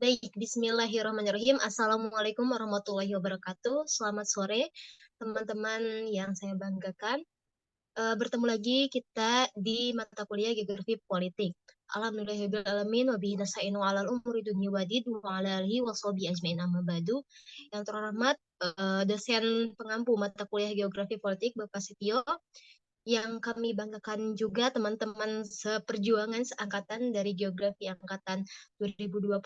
Baik, bismillahirrahmanirrahim. Assalamualaikum warahmatullahi wabarakatuh. Selamat sore, teman-teman yang saya banggakan. Bertemu lagi kita di mata kuliah Geografi Politik. Alhamdulillahirrahmanirrahim. Wabihi nasta'inu alal umuri dunya wadid wa ala alihi wa sahbihi ajmain amma ba'du. Yang terhormat, dosen pengampu mata kuliah Geografi Politik, Bapak Setio, yang kami banggakan juga teman-teman seperjuangan seangkatan dari Geografi Angkatan 2021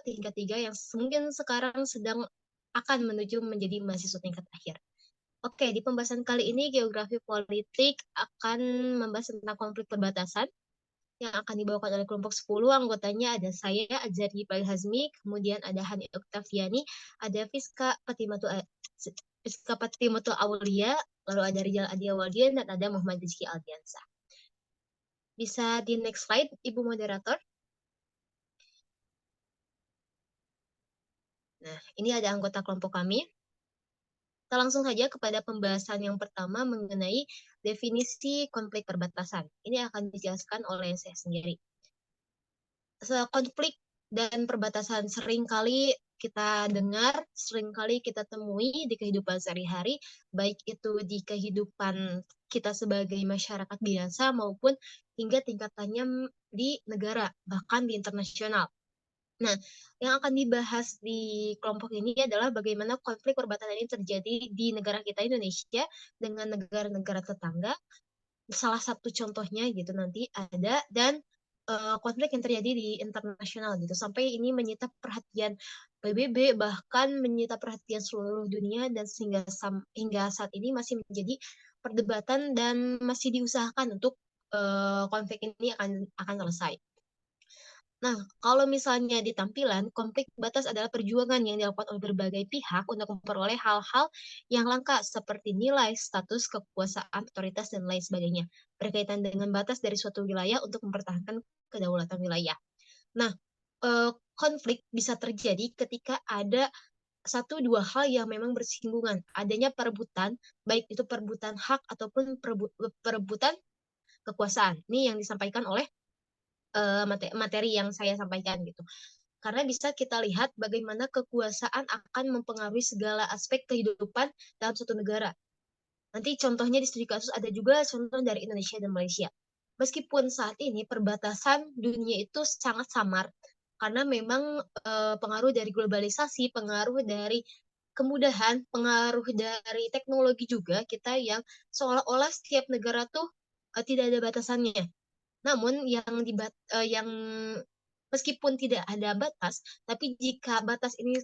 tingkat 3 yang mungkin sekarang sedang akan menuju menjadi mahasiswa tingkat akhir. Oke, di pembahasan kali ini Geografi Politik akan membahas tentang konflik perbatasan yang akan dibawakan oleh kelompok 10. Anggotanya ada saya, Azari Iqbal Hazmi, kemudian ada Hani Oktaviani, ada Fiska Patimoto Aulia, lalu ada Rizal Adia Waldian, dan ada Muhammad Rizky Aldiansa. Bisa di next slide, Ibu Moderator. Nah, ini ada anggota kelompok kami. Kita langsung saja kepada pembahasan yang pertama mengenai definisi konflik perbatasan. Ini akan dijelaskan oleh saya sendiri. Konflik dan perbatasan seringkali kita dengar, seringkali kita temui di kehidupan sehari-hari, baik itu di kehidupan kita sebagai masyarakat biasa maupun hingga tingkatannya di negara, bahkan di internasional. Nah, yang akan dibahas di kelompok ini adalah bagaimana konflik perbatasan ini terjadi di negara kita Indonesia dengan negara-negara tetangga. Salah satu contohnya gitu nanti ada, dan konflik yang terjadi di internasional gitu. Sampai ini menyita perhatian PBB, bahkan menyita perhatian seluruh dunia, dan hingga saat ini masih menjadi perdebatan dan masih diusahakan untuk konflik ini akan selesai. Nah, kalau misalnya di tampilan, konflik batas adalah perjuangan yang dilakukan oleh berbagai pihak untuk memperoleh hal-hal yang langka seperti nilai, status, kekuasaan, otoritas, dan lain sebagainya, berkaitan dengan batas dari suatu wilayah untuk mempertahankan kedaulatan wilayah. Nah, konflik bisa terjadi ketika ada satu dua hal yang memang bersinggungan, adanya perebutan, baik itu perebutan hak ataupun perebutan kekuasaan. Ini yang disampaikan oleh materi yang saya sampaikan gitu. Karena bisa kita lihat bagaimana kekuasaan akan mempengaruhi segala aspek kehidupan dalam suatu negara. Nanti contohnya di studi kasus ada juga contoh dari Indonesia dan Malaysia. Meskipun saat ini perbatasan dunia itu sangat samar, karena memang pengaruh dari globalisasi, pengaruh dari kemudahan, pengaruh dari teknologi juga kita yang seolah-olah setiap negara tuh tidak ada batasannya. Namun yang meskipun tidak ada batas, tapi jika batas ini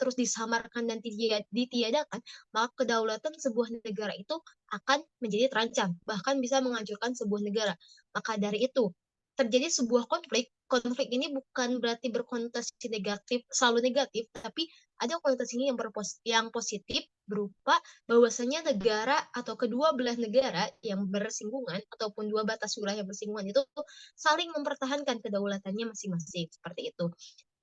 terus disamarkan dan ditiadakan, maka kedaulatan sebuah negara itu akan menjadi terancam, bahkan bisa menghancurkan sebuah negara. Maka dari itu, terjadi sebuah konflik ini bukan berarti berkonotasi negatif, selalu negatif, tapi ada konotasinya yang positif berupa bahwasanya negara atau kedua belah negara yang bersinggungan ataupun dua batas wilayah yang bersinggungan itu saling mempertahankan kedaulatannya masing-masing seperti itu.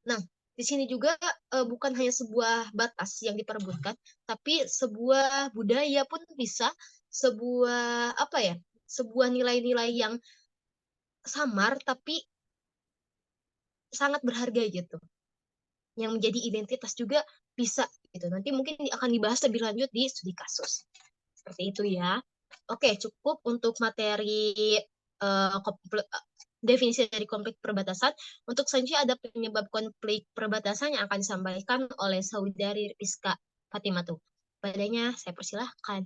Nah, di sini juga bukan hanya sebuah batas yang diperebutkan, tapi sebuah budaya pun bisa, sebuah apa ya, sebuah nilai-nilai yang samar tapi sangat berharga gitu, yang menjadi identitas juga bisa gitu. Nanti mungkin akan dibahas lebih lanjut di studi kasus. Seperti itu ya. Oke, cukup untuk materi uh, definisi dari konflik perbatasan. Untuk selanjutnya ada penyebab konflik perbatasan yang akan disampaikan oleh Saudari Rizka Fatimatu. Padanya saya persilahkan.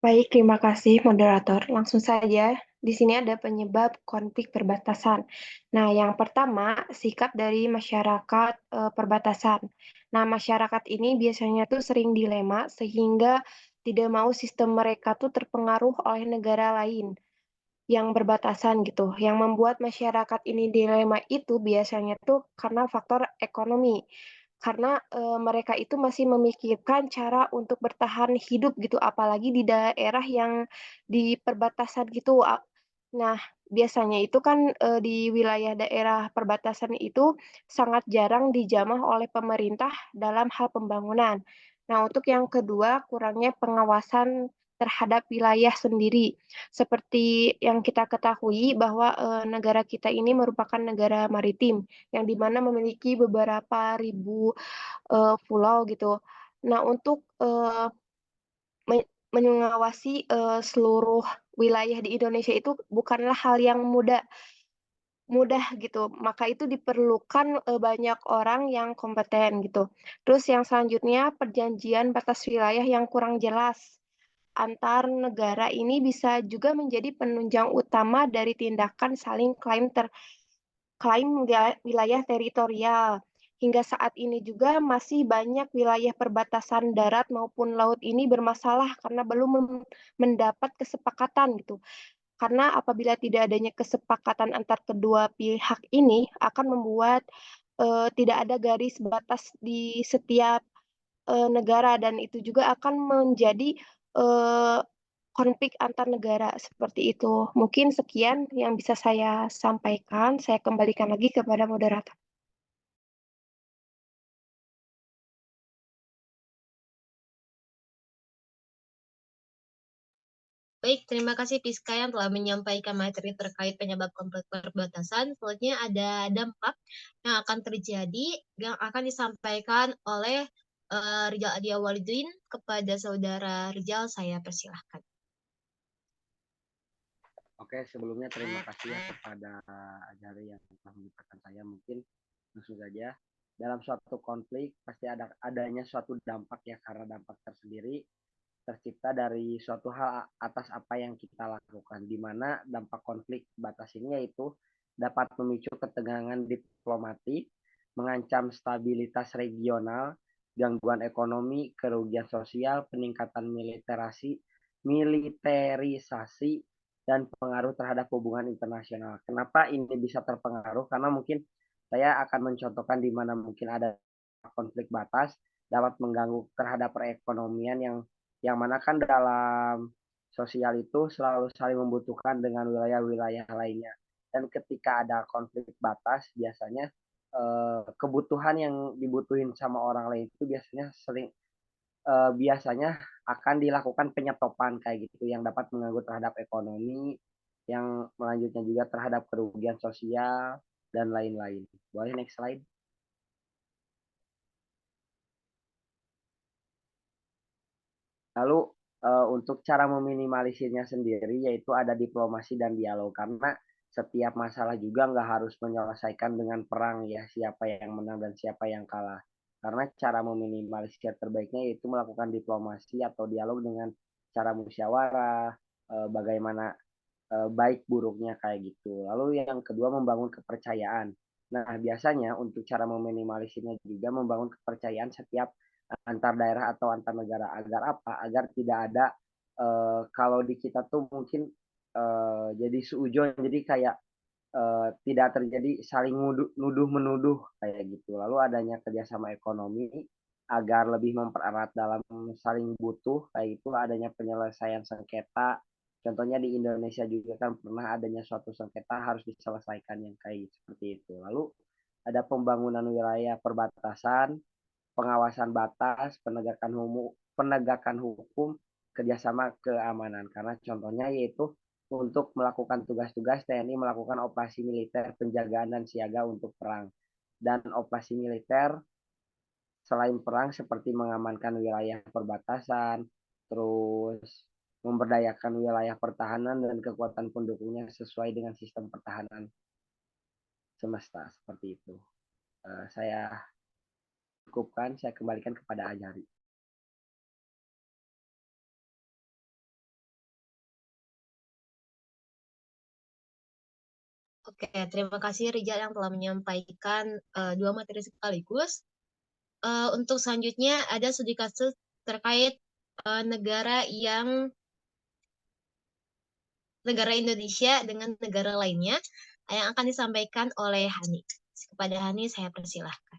Baik, terima kasih moderator. Langsung saja, di sini ada penyebab konflik perbatasan. Nah, yang pertama, sikap dari masyarakat perbatasan. Nah, masyarakat ini biasanya tuh sering dilema sehingga tidak mau sistem mereka tuh terpengaruh oleh negara lain yang berbatasan gitu. Yang membuat masyarakat ini dilema itu biasanya tuh karena faktor ekonomi. Karena mereka itu masih memikirkan cara untuk bertahan hidup gitu, apalagi di daerah yang di perbatasan gitu. Nah, biasanya itu kan di wilayah daerah perbatasan itu sangat jarang dijamah oleh pemerintah dalam hal pembangunan. Nah, untuk yang kedua, kurangnya pengawasan terhadap wilayah sendiri. Seperti yang kita ketahui bahwa, negara kita ini merupakan negara maritim, yang di mana memiliki beberapa ribu, pulau gitu. Nah, untuk, mengawasi, seluruh wilayah di Indonesia itu bukanlah hal yang mudah gitu, maka itu diperlukan, banyak orang yang kompeten gitu. Terus yang selanjutnya perjanjian batas wilayah yang kurang jelas antar negara ini bisa juga menjadi penunjang utama dari tindakan saling klaim wilayah teritorial. Hingga saat ini juga masih banyak wilayah perbatasan darat maupun laut ini bermasalah karena belum mendapat kesepakatan gitu. Karena apabila tidak adanya kesepakatan antar kedua pihak ini akan membuat, tidak ada garis batas di setiap, negara dan itu juga akan menjadi, eee, konflik antar negara, seperti itu. Mungkin sekian yang bisa saya sampaikan, saya kembalikan lagi kepada moderator. Baik, terima kasih Piska yang telah menyampaikan materi terkait penyebab konflik perbatasan. Selanjutnya ada dampak yang akan terjadi yang akan disampaikan oleh Rizal Adia Walidin kepada saudara Rizal. Saya persilahkan. Oke, sebelumnya terima kasih ya kepada Ajari yang telah melibatkan saya. Mungkin langsung saja. Dalam suatu konflik pasti adanya suatu dampak ya, karena dampak tersendiri tercipta dari suatu hal atas apa yang kita lakukan, di mana dampak konflik batas ini yaitu dapat memicu ketegangan diplomatik, mengancam stabilitas regional, gangguan ekonomi, kerugian sosial, peningkatan militerisasi, dan pengaruh terhadap hubungan internasional. Kenapa ini bisa terpengaruh? Karena mungkin saya akan mencontohkan di mana mungkin ada konflik batas dapat mengganggu terhadap perekonomian yang mana kan dalam sosial itu selalu saling membutuhkan dengan wilayah-wilayah lainnya. Dan ketika ada konflik batas, biasanya kebutuhan yang dibutuhin sama orang lain itu biasanya akan dilakukan penyetopan kayak gitu yang dapat mengganggu terhadap ekonomi, yang melanjutnya juga terhadap kerugian sosial dan lain-lain. Boleh next slide. Lalu untuk cara meminimalisirnya sendiri yaitu ada diplomasi dan dialog, karena setiap masalah juga nggak harus menyelesaikan dengan perang ya, siapa yang menang dan siapa yang kalah. Karena cara meminimalisir terbaiknya yaitu melakukan diplomasi atau dialog dengan cara musyawarah, bagaimana baik buruknya kayak gitu. Lalu yang kedua membangun kepercayaan. Nah, biasanya untuk cara meminimalisirnya juga membangun kepercayaan setiap antar daerah atau antar negara, agar apa? Agar tidak ada kalau di kita tuh mungkin jadi suujon, jadi kayak tidak terjadi saling nuduh menuduh kayak gitu. Lalu adanya kerjasama ekonomi agar lebih mempererat dalam saling butuh kayak itu, adanya penyelesaian sengketa. Contohnya di Indonesia juga kan pernah adanya suatu sengketa harus diselesaikan yang kayak seperti itu. Lalu ada pembangunan wilayah perbatasan, pengawasan batas, penegakan hukum, kerjasama keamanan. Karena contohnya yaitu untuk melakukan tugas-tugas TNI melakukan operasi militer penjagaan dan siaga untuk perang. Dan operasi militer selain perang seperti mengamankan wilayah perbatasan, terus memberdayakan wilayah pertahanan dan kekuatan pendukungnya sesuai dengan sistem pertahanan semesta seperti itu. Saya cukupkan, saya kembalikan kepada Ajari. Oke, terima kasih Rizal yang telah menyampaikan dua materi sekaligus. Untuk selanjutnya ada studi kasus terkait negara Indonesia dengan negara lainnya yang akan disampaikan oleh Hani. Kepada Hani saya persilahkan.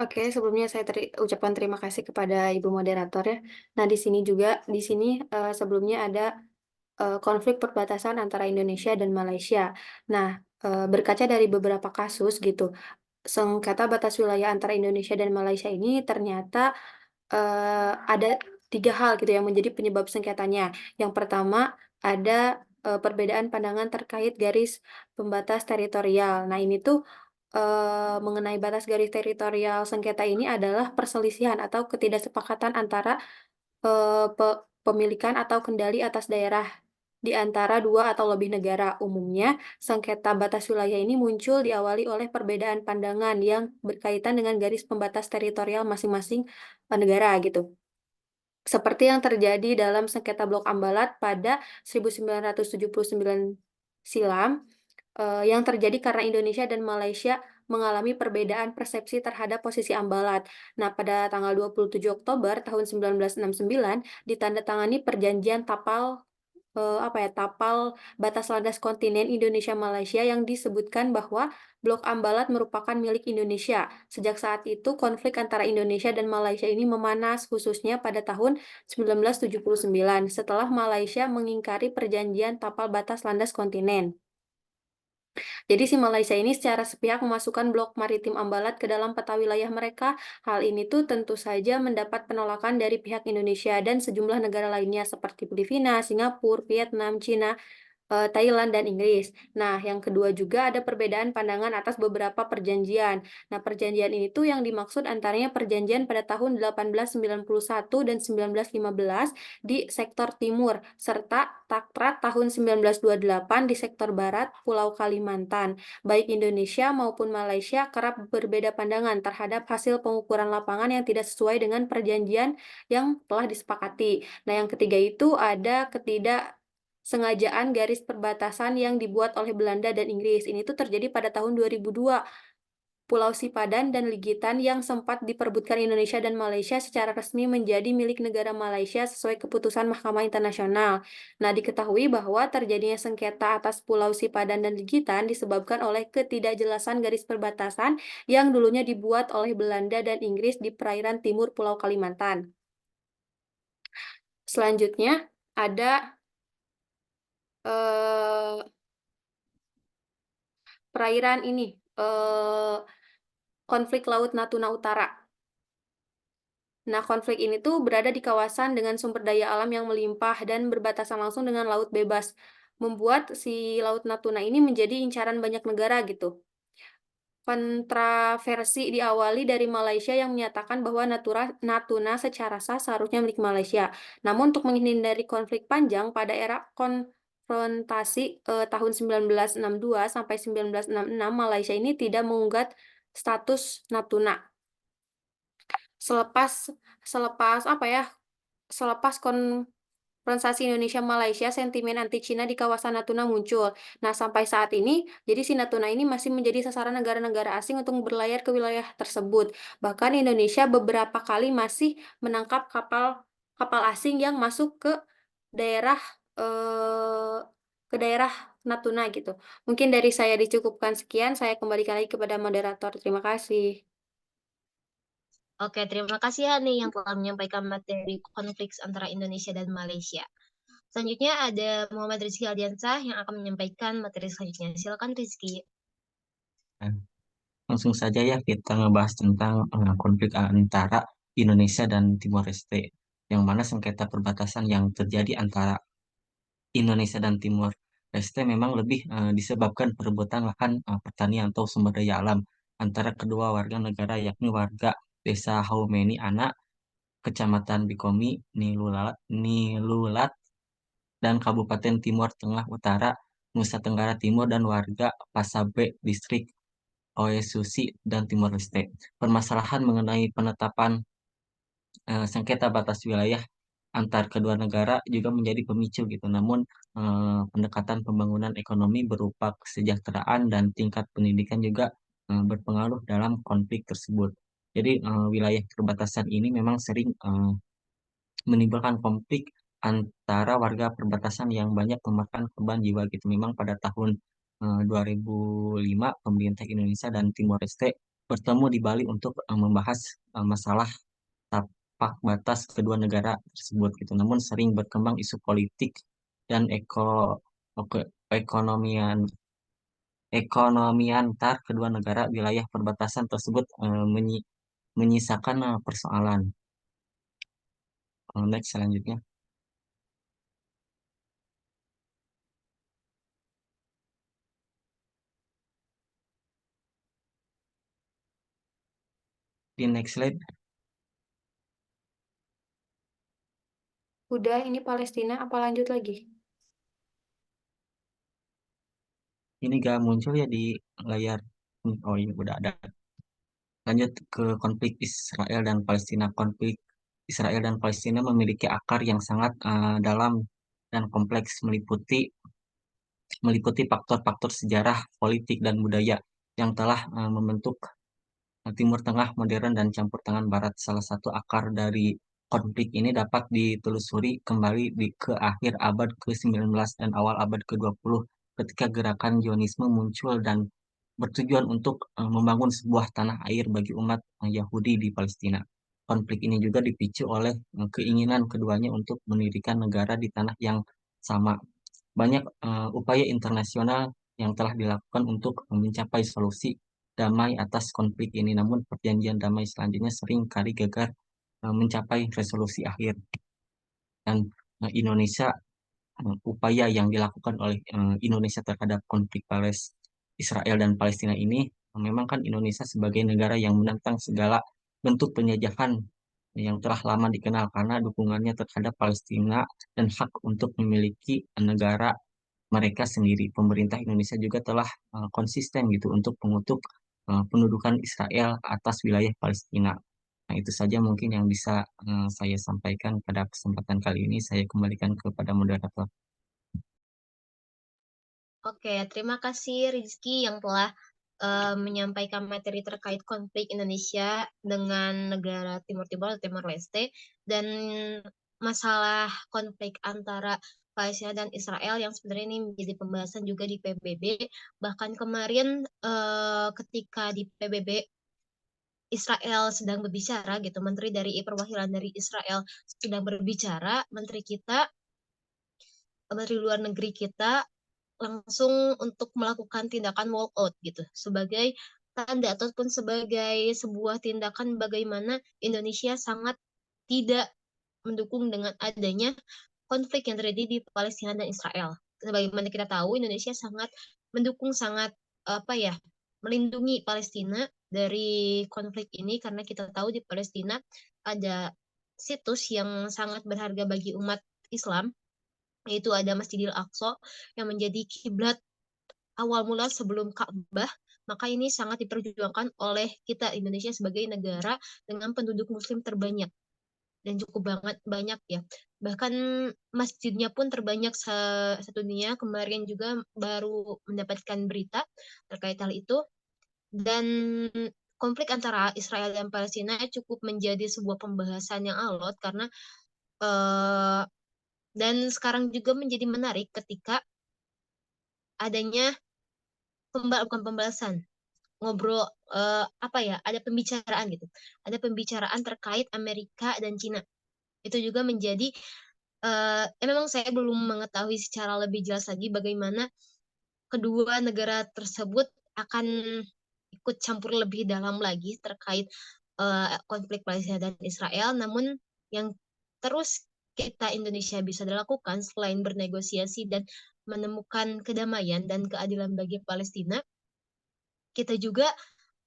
Oke, sebelumnya saya ucapkan terima kasih kepada Ibu moderator ya. Nah, di sini sebelumnya ada konflik perbatasan antara Indonesia dan Malaysia. Nah, berkaca dari beberapa kasus gitu, sengketa batas wilayah antara Indonesia dan Malaysia ini ternyata ada tiga hal gitu yang menjadi penyebab sengketanya. Yang pertama ada perbedaan pandangan terkait garis pembatas teritorial. Nah, ini tuh mengenai batas garis teritorial sengketa ini adalah perselisihan atau ketidaksepakatan antara pemilikan atau kendali atas daerah di antara dua atau lebih negara. Umumnya, sengketa batas wilayah ini muncul diawali oleh perbedaan pandangan yang berkaitan dengan garis pembatas teritorial masing-masing negara gitu. Seperti yang terjadi dalam sengketa Blok Ambalat pada 1979 silam, yang terjadi karena Indonesia dan Malaysia mengalami perbedaan persepsi terhadap posisi Ambalat. Nah, pada tanggal 27 Oktober tahun 1969 ditandatangani perjanjian tapal batas landas kontinen Indonesia-Malaysia yang disebutkan bahwa Blok Ambalat merupakan milik Indonesia. Sejak saat itu, konflik antara Indonesia dan Malaysia ini memanas, khususnya pada tahun 1979, setelah Malaysia mengingkari perjanjian tapal batas landas kontinen. Jadi si Malaysia ini secara sepihak memasukkan blok maritim Ambalat ke dalam peta wilayah mereka. Hal ini tuh tentu saja mendapat penolakan dari pihak Indonesia dan sejumlah negara lainnya seperti Filipina, Singapura, Vietnam, Cina, Thailand, dan Inggris. Nah, yang kedua juga ada perbedaan pandangan atas beberapa perjanjian. Nah, perjanjian ini tuh yang dimaksud antaranya perjanjian pada tahun 1891 dan 1915 di sektor timur, serta Takrat tahun 1928 di sektor barat Pulau Kalimantan. Baik Indonesia maupun Malaysia kerap berbeda pandangan terhadap hasil pengukuran lapangan yang tidak sesuai dengan perjanjian yang telah disepakati. Nah, yang ketiga itu ada sengajaan garis perbatasan yang dibuat oleh Belanda dan Inggris. Ini tuh terjadi pada tahun 2002. Pulau Sipadan dan Ligitan yang sempat diperebutkan Indonesia dan Malaysia secara resmi menjadi milik negara Malaysia sesuai keputusan Mahkamah Internasional. Nah, diketahui bahwa terjadinya sengketa atas Pulau Sipadan dan Ligitan disebabkan oleh ketidakjelasan garis perbatasan yang dulunya dibuat oleh Belanda dan Inggris di perairan timur Pulau Kalimantan. Selanjutnya, ada perairan ini, konflik Laut Natuna Utara. Nah, konflik ini tuh berada di kawasan dengan sumber daya alam yang melimpah dan berbatasan langsung dengan laut bebas, membuat si Laut Natuna ini menjadi incaran banyak negara gitu. Kontroversi diawali dari Malaysia yang menyatakan bahwa Natuna secara sah seharusnya milik Malaysia. Namun untuk menghindari konflik panjang pada era konfrontasi tahun 1962 sampai 1966, Malaysia ini tidak menggugat status Natuna. Selepas konfrontasi Indonesia-Malaysia, sentimen anti-Cina di kawasan Natuna muncul. Nah, sampai saat ini, jadi si Natuna ini masih menjadi sasaran negara-negara asing untuk berlayar ke wilayah tersebut. Bahkan Indonesia beberapa kali masih menangkap kapal asing yang masuk daerah ke daerah Natuna gitu. Mungkin dari saya dicukupkan sekian, saya kembalikan lagi kepada moderator. Terima kasih. Oke, terima kasih Hani yang telah menyampaikan materi konflik antara Indonesia dan Malaysia. Selanjutnya ada Muhammad Rizky Aldiansah yang akan menyampaikan materi selanjutnya. Silakan Rizky. Langsung saja ya kita ngebahas tentang konflik antara Indonesia dan Timor Leste, yang mana sengketa perbatasan yang terjadi antara Indonesia dan Timor Leste memang lebih disebabkan perebutan lahan pertanian atau sumber daya alam antara kedua warga negara, yakni warga Desa Haumeni Anak, Kecamatan Bikomi, Nilulat, dan Kabupaten Timor Tengah Utara, Nusa Tenggara Timur, dan warga Pasabe, Distrik Oesusi dan Timor Leste. Permasalahan mengenai penetapan sengketa batas wilayah antar kedua negara juga menjadi pemicu gitu. Namun pendekatan pembangunan ekonomi berupa kesejahteraan dan tingkat pendidikan juga berpengaruh dalam konflik tersebut. Jadi wilayah perbatasan ini memang sering menimbulkan konflik antara warga perbatasan yang banyak memakan korban jiwa gitu. Memang pada tahun 2005 pemerintah Indonesia dan Timor Leste bertemu di Bali untuk membahas masalah tapak batas kedua negara tersebut gitu. Namun sering berkembang isu politik dan ekonomian ekonomi antar kedua negara. Wilayah perbatasan tersebut menyisakan persoalan Next selanjutnya. Di next slide. Udah, ini Palestina apa lanjut lagi? Ini gak muncul ya di layar. Oh ini udah ada. Lanjut ke konflik Israel dan Palestina. Konflik Israel dan Palestina memiliki akar yang sangat dalam dan kompleks, meliputi faktor-faktor sejarah, politik, dan budaya yang telah membentuk Timur Tengah modern dan campur tangan Barat. Salah satu akar dari konflik ini dapat ditelusuri kembali ke akhir abad ke-19 dan awal abad ke-20 ketika gerakan Zionisme muncul dan bertujuan untuk membangun sebuah tanah air bagi umat Yahudi di Palestina. Konflik ini juga dipicu oleh keinginan keduanya untuk mendirikan negara di tanah yang sama. Banyak upaya internasional yang telah dilakukan untuk mencapai solusi damai atas konflik ini, namun perjanjian damai selanjutnya sering kali gagal mencapai resolusi akhir. Dan Indonesia, upaya yang dilakukan oleh Indonesia terhadap konflik Israel dan Palestina ini, memang kan Indonesia sebagai negara yang menentang segala bentuk penjajahan yang telah lama dikenal karena dukungannya terhadap Palestina dan hak untuk memiliki negara mereka sendiri. Pemerintah Indonesia juga telah konsisten gitu untuk mengutuk pendudukan Israel atas wilayah Palestina. Nah, itu saja mungkin yang bisa saya sampaikan pada kesempatan kali ini. Saya kembalikan kepada moderator. Oke, terima kasih Rizky yang telah menyampaikan materi terkait konflik Indonesia dengan negara Timur Timur atau Timor Leste dan masalah konflik antara Palestina dan Israel yang sebenarnya ini menjadi pembahasan juga di PBB. Bahkan kemarin ketika di PBB Israel sedang berbicara gitu, menteri dari perwakilan dari Israel sedang berbicara, menteri luar negeri kita langsung untuk melakukan tindakan walk out gitu sebagai tanda ataupun sebagai sebuah tindakan bagaimana Indonesia sangat tidak mendukung dengan adanya konflik yang terjadi di Palestina dan Israel. Sebagaimana kita tahu Indonesia sangat mendukung, sangat melindungi Palestina dari konflik ini karena kita tahu di Palestina ada situs yang sangat berharga bagi umat Islam, yaitu ada Masjidil Aqsa yang menjadi kiblat awal mula sebelum Ka'bah. Maka ini sangat diperjuangkan oleh kita Indonesia sebagai negara dengan penduduk muslim terbanyak dan cukup banyak ya. Bahkan masjidnya pun terbanyak satu dunia. Kemarin juga baru mendapatkan berita terkait hal itu. Dan konflik antara Israel dan Palestina cukup menjadi sebuah pembahasan yang alot karena dan sekarang juga menjadi menarik ketika adanya bukan pembahasan, ngobrol ada pembicaraan gitu. Ada pembicaraan terkait Amerika dan Cina. Itu juga menjadi memang saya belum mengetahui secara lebih jelas lagi bagaimana kedua negara tersebut akan ikut campur lebih dalam lagi terkait konflik Palestina dan Israel. Namun yang terus kita Indonesia bisa dilakukan selain bernegosiasi dan menemukan kedamaian dan keadilan bagi Palestina, kita juga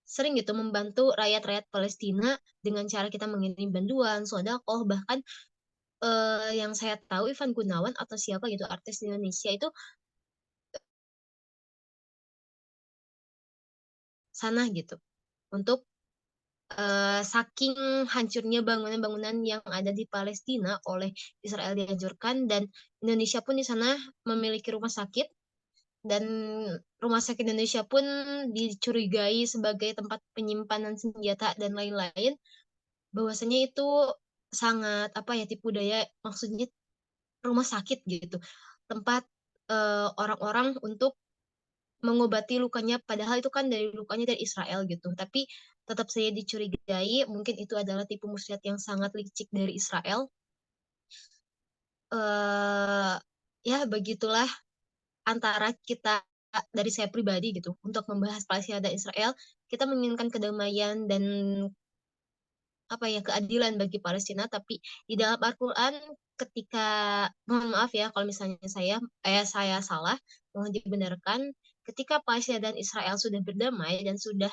sering gitu membantu rakyat-rakyat Palestina dengan cara kita mengirim bantuan, sodakoh, bahkan yang saya tahu Ivan Gunawan atau siapa gitu artis di Indonesia itu sana gitu untuk saking hancurnya bangunan-bangunan yang ada di Palestina oleh Israel dihancurkan dan Indonesia pun di sana memiliki rumah sakit dan rumah sakit Indonesia pun dicurigai sebagai tempat penyimpanan senjata dan lain-lain, bahwasanya itu sangat tipu daya, maksudnya rumah sakit gitu, tempat orang-orang untuk mengobati lukanya, padahal itu kan lukanya dari Israel gitu, tapi tetap saya dicurigai mungkin itu adalah tipu muslihat yang sangat licik dari Israel. Ya begitulah antara kita, dari saya pribadi gitu, untuk membahas Palestina dan Israel, kita menginginkan kedamaian dan keadilan bagi Palestina, tapi di dalam Al-Quran ketika, mohon maaf ya kalau misalnya saya salah, mohon dibenarkan, ketika Palestina dan Israel sudah berdamai dan sudah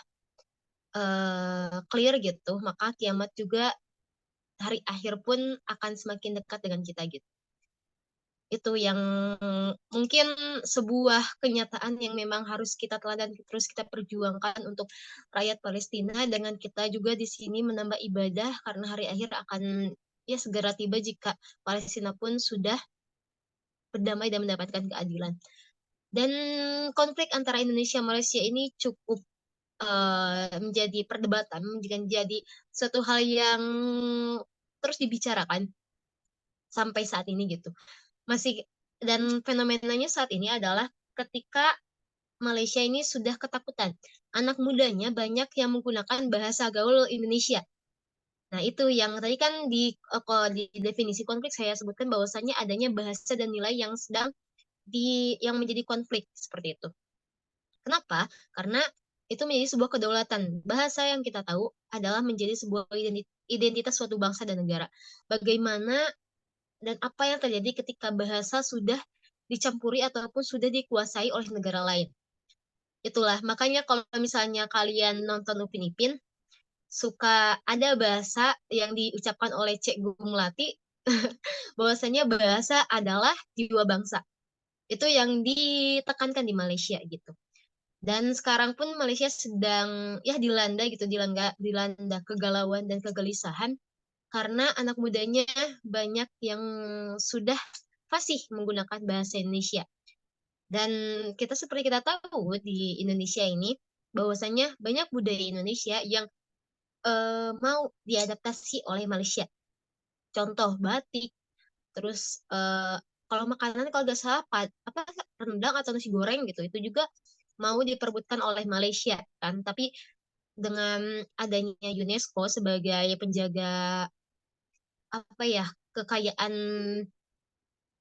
clear gitu, maka kiamat juga, hari akhir pun akan semakin dekat dengan kita gitu. Itu yang mungkin sebuah kenyataan yang memang harus kita teladan terus kita perjuangkan untuk rakyat Palestina, dengan kita juga di sini menambah ibadah karena hari akhir akan ya segera tiba jika Palestina pun sudah berdamai dan mendapatkan keadilan. Dan konflik antara Indonesia dan Malaysia ini cukup menjadi perdebatan, menjadi suatu hal yang terus dibicarakan sampai saat ini gitu. Dan fenomenanya saat ini adalah ketika Malaysia ini sudah ketakutan. Anak mudanya banyak yang menggunakan bahasa gaul Indonesia. Nah, itu yang tadi kan di definisi konflik saya sebutkan bahwasannya adanya bahasa dan nilai yang yang menjadi konflik seperti itu. Kenapa? Karena itu menjadi sebuah kedaulatan. Bahasa yang kita tahu adalah menjadi sebuah identitas suatu bangsa dan negara. Bagaimana dan apa yang terjadi ketika bahasa sudah dicampuri ataupun sudah dikuasai oleh negara lain. Itulah, makanya kalau misalnya kalian nonton Upin Ipin, suka ada bahasa yang diucapkan oleh Cek Gung Melati, bahwasanya bahasa adalah jiwa bangsa. Itu yang ditekankan di Malaysia gitu. Dan sekarang pun Malaysia sedang ya dilanda kegalauan dan kegelisahan karena anak mudanya banyak yang sudah fasih menggunakan bahasa Indonesia. Dan seperti kita tahu di Indonesia ini bahwasanya banyak budaya Indonesia yang mau diadaptasi oleh Malaysia. Contoh batik, terus kalau makanan kalau nggak salah rendang atau nasi goreng gitu, itu juga mau diperbutkan oleh Malaysia kan. Tapi dengan adanya UNESCO sebagai penjaga kekayaan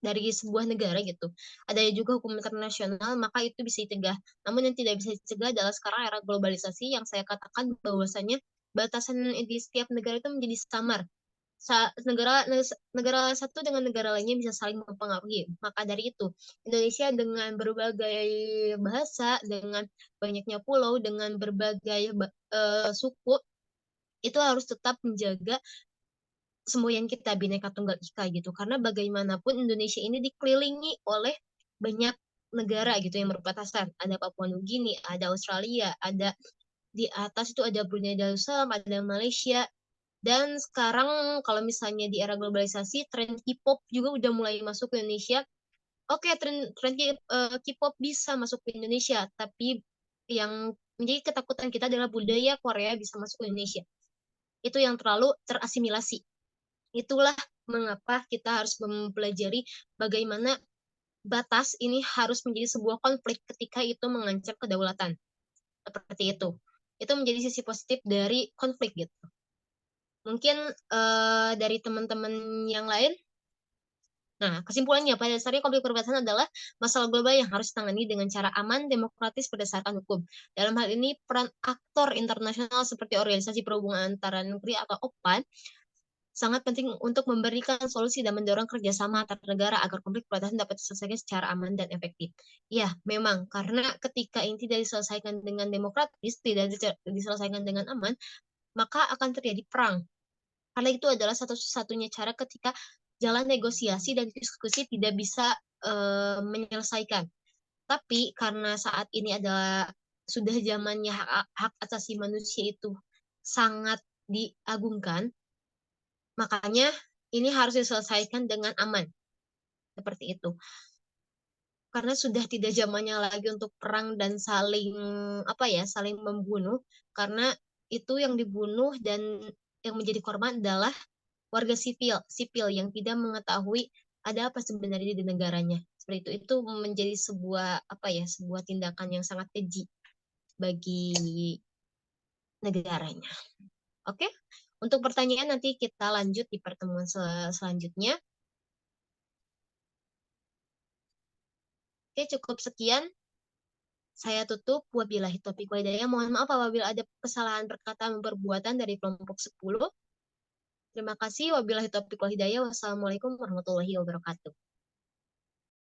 dari sebuah negara gitu, ada juga hukum internasional, maka itu bisa dicegah. Namun yang tidak bisa dicegah adalah sekarang era globalisasi yang saya katakan bahwasanya batasan di setiap negara itu menjadi samar. Negara satu dengan negara lainnya bisa saling mempengaruhi. Maka dari itu, Indonesia dengan berbagai bahasa, dengan banyaknya pulau, dengan berbagai suku, itu harus tetap menjaga semboyan kita Bhinneka Tunggal Ika gitu. Karena bagaimanapun Indonesia ini dikelilingi oleh banyak negara gitu yang berbatasan. Ada Papua Nugini, ada Australia, ada di atas itu ada Brunei Darussalam, ada Malaysia. Dan sekarang kalau misalnya di era globalisasi, tren K-pop juga udah mulai masuk ke Indonesia. Oke, tren K-pop bisa masuk ke Indonesia, tapi yang menjadi ketakutan kita adalah budaya Korea bisa masuk ke Indonesia. Itu yang terlalu terasimilasi. Itulah mengapa kita harus mempelajari bagaimana batas ini harus menjadi sebuah konflik ketika itu mengancam kedaulatan. Seperti itu. Itu menjadi sisi positif dari konflik gitu. Mungkin dari teman-teman yang lain. Nah, kesimpulannya pada dasarnya konflik perbatasan adalah masalah global yang harus ditangani dengan cara aman, demokratis, berdasarkan hukum. Dalam hal ini, peran aktor internasional seperti Organisasi Perhubungan Antara Negeri atau OPAN sangat penting untuk memberikan solusi dan mendorong kerjasama antar negara agar konflik perbatasan dapat diselesaikan secara aman dan efektif. Ya, memang karena ketika ini tidak diselesaikan dengan demokratis, tidak diselesaikan dengan aman, maka akan terjadi perang. Karena itu adalah satu-satunya cara ketika jalan negosiasi dan diskusi tidak bisa menyelesaikan. Tapi karena saat ini adalah sudah zamannya hak asasi manusia itu sangat diagungkan, makanya ini harus diselesaikan dengan aman. Seperti itu. Karena sudah tidak zamannya lagi untuk perang dan saling membunuh, karena itu yang dibunuh dan yang menjadi korban adalah warga sipil yang tidak mengetahui ada apa sebenarnya di negaranya. Seperti itu. Itu menjadi sebuah tindakan yang sangat keji bagi negaranya. Oke? Untuk pertanyaan nanti kita lanjut di pertemuan selanjutnya. Oke, cukup sekian. Saya tutup. Wabillahi taufiq wal hidayah. Mohon maaf apabila ada kesalahan perkataan perbuatan dari kelompok 10. Terima kasih. Wabillahi taufiq wal hidayah. Wassalamualaikum warahmatullahi wabarakatuh.